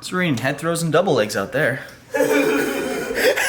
Serene head throws and double legs out there.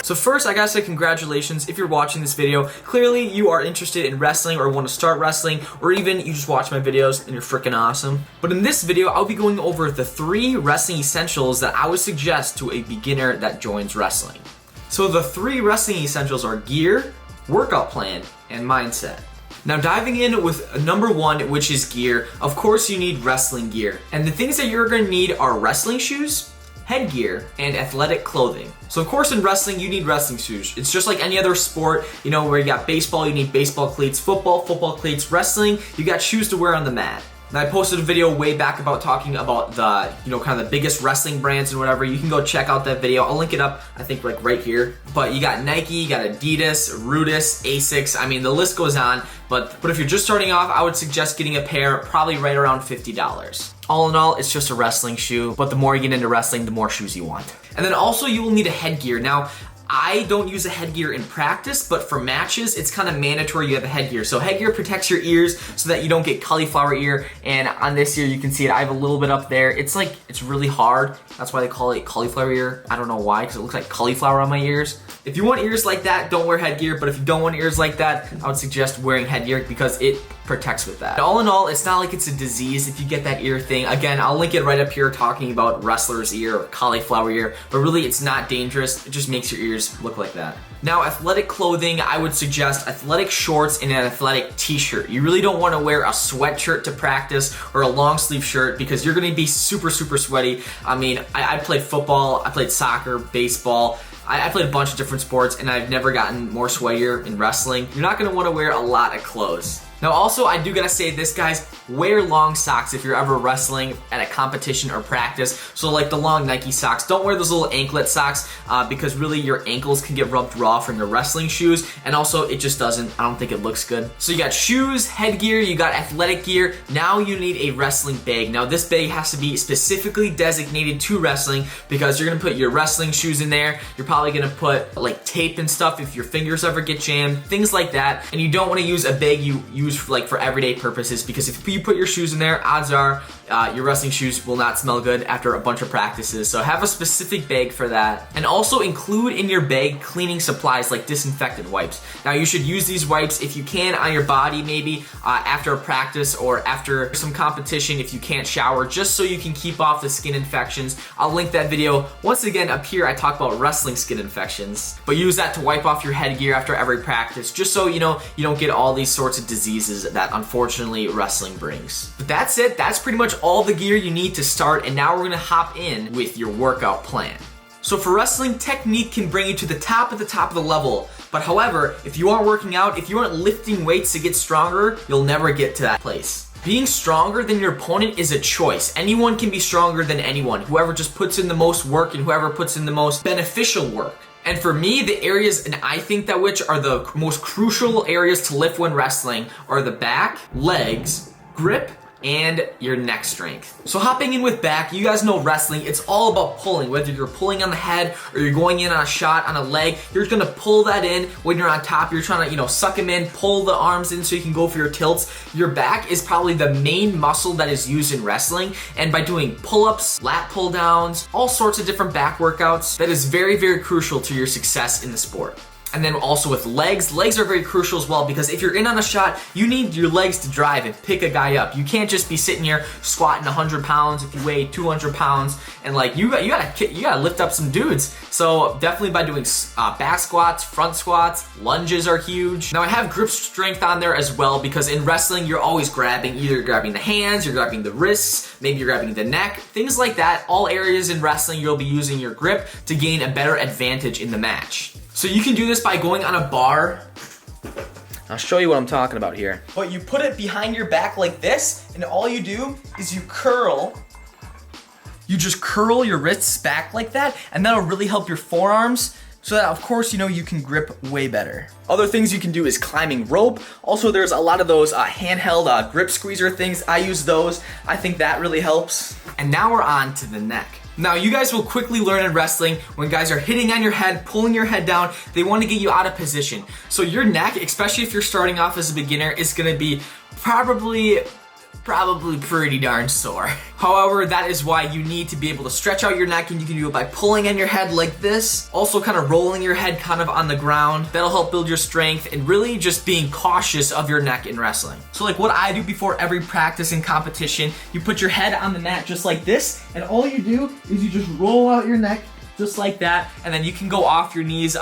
So first, I gotta say congratulations if you're watching this video. Clearly, you are interested in wrestling or want to start wrestling, or even you just watch my videos and you're freaking awesome. But in this video, I'll be going over the 3 wrestling essentials that I would suggest to a beginner that joins wrestling. So the 3 wrestling essentials are gear, workout plan, and mindset. Now diving in with number 1, which is gear, of course you need wrestling gear. And the things that you're gonna need are wrestling shoes, headgear, and athletic clothing. So of course in wrestling, you need wrestling shoes. It's just like any other sport, you know, where you got baseball, you need baseball cleats, football cleats, wrestling, you got shoes to wear on the mat. And I posted a video way back about talking about the, you know, kind of the biggest wrestling brands and whatever. You can go check out that video. I'll link it up, I think like right here. But you got Nike, you got Adidas, Rudis, Asics. I mean, the list goes on. But if you're just starting off, I would suggest getting a pair probably right around $50. All in all, it's just a wrestling shoe. But the more you get into wrestling, the more shoes you want. And then also you will need a headgear. Now, I don't use a headgear in practice, but for matches, it's kind of mandatory you have a headgear. So headgear protects your ears so that you don't get cauliflower ear. And on this ear, you can see it. I have a little bit up there. It's like, it's really hard. That's why they call it cauliflower ear. I don't know why, because it looks like cauliflower on my ears. If you want ears like that, don't wear headgear. But if you don't want ears like that, I would suggest wearing headgear because it protects with that. All in all, it's not like it's a disease if you get that ear thing. Again, I'll link it right up here talking about wrestler's ear or cauliflower ear, but really it's not dangerous. It just makes your ears look like that. Now, athletic clothing, I would suggest athletic shorts and an athletic t-shirt. You really don't want to wear a sweatshirt to practice or a long sleeve shirt because you're going to be super sweaty. I mean, I played football, I played soccer, baseball. I played a bunch of different sports and I've never gotten more sweatier in wrestling. You're not gonna wanna wear a lot of clothes. Now also, I do gotta say this, guys, wear long socks if you're ever wrestling at a competition or practice. So like the long Nike socks, don't wear those little anklet socks because really your ankles can get rubbed raw from your wrestling shoes, and also it just doesn't, I don't think it looks good. So you got shoes, headgear, you got athletic gear, now you need a wrestling bag. Now this bag has to be specifically designated to wrestling because you're gonna put your wrestling shoes in there, you're probably gonna put like tape and stuff if your fingers ever get jammed, things like that, and you don't wanna use a bag you use for everyday purposes because if you put your shoes in there, odds are your wrestling shoes will not smell good after a bunch of practices. So have a specific bag for that. And also include in your bag cleaning supplies like disinfectant wipes. Now you should use these wipes if you can on your body, maybe after a practice or after some competition if you can't shower, just so you can keep off the skin infections. I'll link that video once again up here. I talk about wrestling skin infections, but use that to wipe off your headgear after every practice, just so you know you don't get all these sorts of diseases that unfortunately wrestling brings. But that's it. That's pretty much all the gear you need to start, and now we're gonna hop in with your workout plan. So for wrestling, technique can bring you to the top of the level, but however, if you aren't working out, if you aren't lifting weights to get stronger, you'll never get to that place. Being stronger than your opponent is a choice. Anyone can be stronger than anyone, whoever just puts in the most work and whoever puts in the most beneficial work. And for me, the areas, and I think that which are the most crucial areas to lift when wrestling are the back, legs, grip, and your neck strength. So hopping in with back, you guys know wrestling, it's all about pulling. Whether you're pulling on the head or you're going in on a shot on a leg, you're just gonna pull that in. When you're on top, you're trying to, you know, suck them in, pull the arms in so you can go for your tilts. Your back is probably the main muscle that is used in wrestling, and by doing pull-ups, lat pull-downs, all sorts of different back workouts, that is very crucial to your success in the sport. And then also with legs are very crucial as well because if you're in on a shot, you need your legs to drive and pick a guy up. You can't just be sitting here squatting 100 pounds if you weigh 200 pounds and like you gotta lift up some dudes. So definitely by doing back squats, front squats, lunges are huge. Now I have grip strength on there as well because in wrestling you're always grabbing, either you're grabbing the hands, you're grabbing the wrists, maybe you're grabbing the neck, things like that. All areas in wrestling you'll be using your grip to gain a better advantage in the match. So you can do this by going on a bar. I'll show you what I'm talking about here. But you put it behind your back like this, and all you do is you curl. You just curl your wrists back like that, and that'll really help your forearms so that, of course, you know, you can grip way better. Other things you can do is climbing rope. Also, there's a lot of those handheld grip squeezer things. I use those. I think that really helps. And now we're on to the neck. Now, you guys will quickly learn in wrestling when guys are hitting on your head, pulling your head down, they want to get you out of position. So your neck, especially if you're starting off as a beginner, is going to be probably probably pretty darn sore. However, that is why you need to be able to stretch out your neck, and you can do it by pulling on your head like this, also kind of rolling your head kind of on the ground. That'll help build your strength and really just being cautious of your neck in wrestling. So like what I do before every practice and competition, you put your head on the mat just like this, and all you do is you just roll out your neck just like that, and then you can go off your knees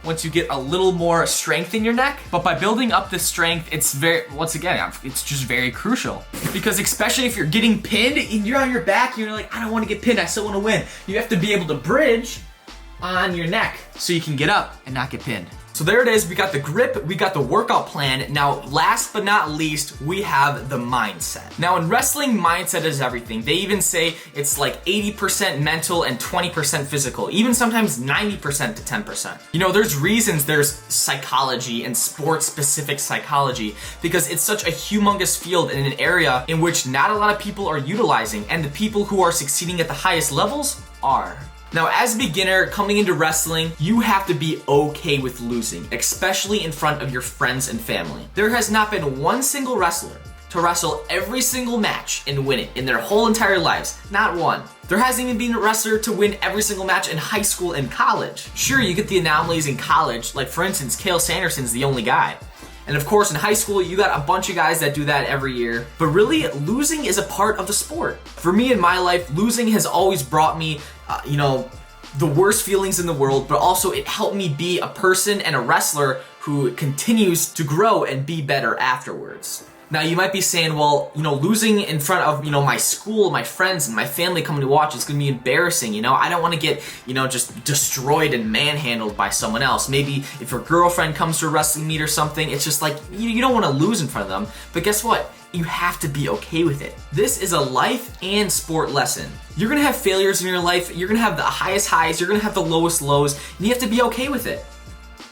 once you get a little more strength in your neck. But by building up this strength, it's it's just very crucial, because especially if you're getting pinned and you're on your back, you're like, I don't want to get pinned, I still want to win. You have to be able to bridge on your neck so you can get up and not get pinned. So there it is, we got the grip, we got the workout plan. Now, last but not least, we have the mindset. Now in wrestling, mindset is everything. They even say it's like 80% mental and 20% physical, even sometimes 90% to 10%. You know, there's reasons there's psychology and sports-specific psychology, because it's such a humongous field in an area in which not a lot of people are utilizing, and the people who are succeeding at the highest levels are. Now, as a beginner coming into wrestling, you have to be okay with losing, especially in front of your friends and family. There has not been one single wrestler to wrestle every single match and win it in their whole entire lives. Not one. There hasn't even been a wrestler to win every single match in high school and college. Sure, you get the anomalies in college, like for instance, Cael Sanderson's the only guy. And of course, in high school, you got a bunch of guys that do that every year. But really, losing is a part of the sport. For me in my life, losing has always brought me, the worst feelings in the world, but also it helped me be a person and a wrestler who continues to grow and be better afterwards. Now you might be saying, well, losing in front of, my school, my friends, and my family coming to watch is gonna be embarrassing, I don't wanna get, just destroyed and manhandled by someone else. Maybe if your girlfriend comes to a wrestling meet or something, it's just like, you don't wanna lose in front of them. But guess what? You have to be okay with it. This is a life and sport lesson. You're gonna have failures in your life, you're gonna have the highest highs, you're gonna have the lowest lows, and you have to be okay with it.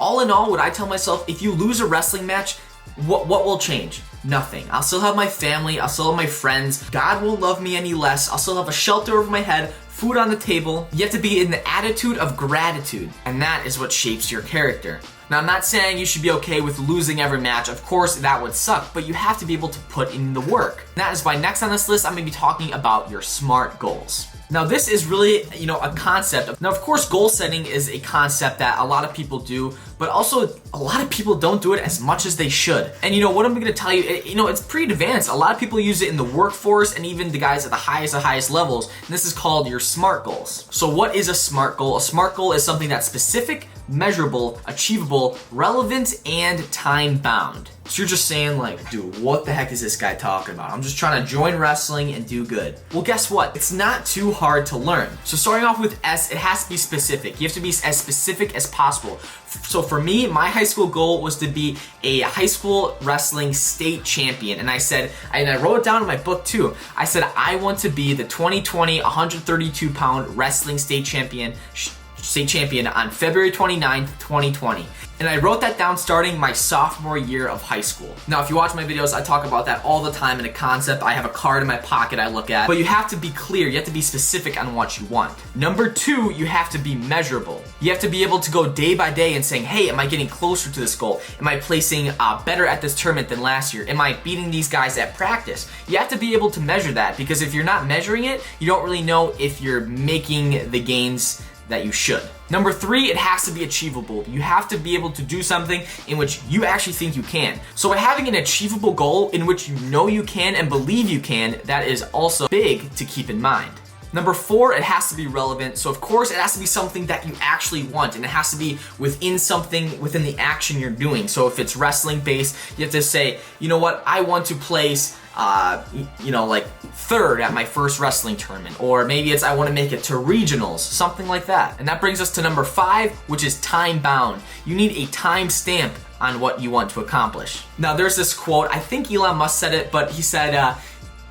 All in all, what I tell myself, if you lose a wrestling match, what will change? Nothing. I'll still have my family, I'll still have my friends, God won't love me any less, I'll still have a shelter over my head, food on the table. You have to be in the attitude of gratitude, and that is what shapes your character. Now, I'm not saying you should be okay with losing every match. Of course, that would suck, but you have to be able to put in the work. And that is why next on this list, I'm gonna be talking about your SMART goals. Now, this is really, a concept. Now, of course, goal setting is a concept that a lot of people do, but also a lot of people don't do it as much as they should. And what I'm gonna tell you, it's pretty advanced. A lot of people use it in the workforce and even the guys at the highest levels. And this is called your SMART goals. So what is a SMART goal? A SMART goal is something that's specific, measurable, achievable, relevant, and time-bound. So you're just saying like, dude, what the heck is this guy talking about? I'm just trying to join wrestling and do good. Well, guess what? It's not too hard to learn. So starting off with S, it has to be specific. You have to be as specific as possible. So for me, my high school goal was to be a high school wrestling state champion. And I wrote it down in my book too. I said, I want to be the 2020 132 pound wrestling state champion on February 29th, 2020. And I wrote that down starting my sophomore year of high school. Now, if you watch my videos, I talk about that all the time in a concept. I have a card in my pocket I look at. But you have to be clear. You have to be specific on what you want. Number two, you have to be measurable. You have to be able to go day by day and saying, hey, am I getting closer to this goal? Am I placing better at this tournament than last year? Am I beating these guys at practice? You have to be able to measure that, because if you're not measuring it, you don't really know if you're making the gains that you should. Number three, it has to be achievable. You have to be able to do something in which you actually think you can. So by having an achievable goal in which you know you can and believe you can, that is also big to keep in mind. Number four, it has to be relevant. So of course, it has to be something that you actually want, and it has to be within the action you're doing. So if it's wrestling based, you have to say, you know what, I want to place like third at my first wrestling tournament, or maybe it's I want to make it to regionals, something like that. And that brings us to number five, which is time bound. You need a time stamp on what you want to accomplish. Now there's this quote, I think Elon Musk said it, but he said,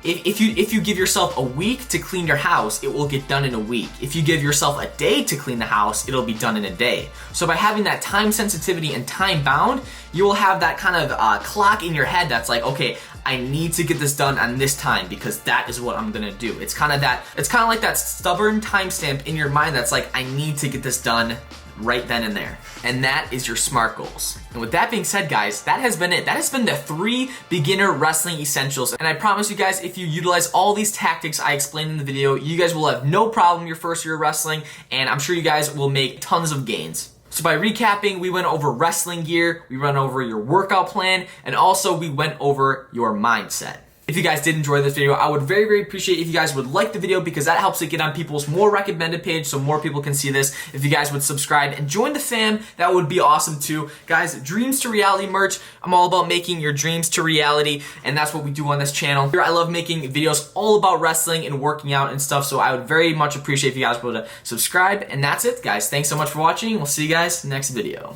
if you give yourself a week to clean your house, it will get done in a week. If you give yourself a day to clean the house, it'll be done in a day. So by having that time sensitivity and time bound, you will have that kind of clock in your head that's like, okay, I need to get this done on this time because that is what I'm gonna do. It's kind of like that stubborn timestamp in your mind that's like, I need to get this done right then and there. And that is your SMART goals. And with that being said, guys, that has been it. That has been the 3 beginner wrestling essentials. And I promise you guys, if you utilize all these tactics I explained in the video, you guys will have no problem your first year of wrestling, and I'm sure you guys will make tons of gains. So by recapping, we went over wrestling gear, we went over your workout plan, and also we went over your mindset. If you guys did enjoy this video, I would very, very appreciate if you guys would like the video, because that helps it get on people's more recommended page so more people can see this. If you guys would subscribe and join the fam, that would be awesome too. Guys, Dreams to Reality merch, I'm all about making your dreams to reality, and that's what we do on this channel. Here, I love making videos all about wrestling and working out and stuff, so I would very much appreciate if you guys would subscribe. And that's it, guys. Thanks so much for watching. We'll see you guys next video.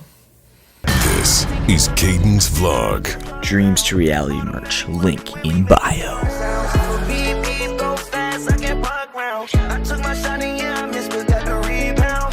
This is Cayden's vlog. Dreams to Reality merch. Link in bio. I took my shot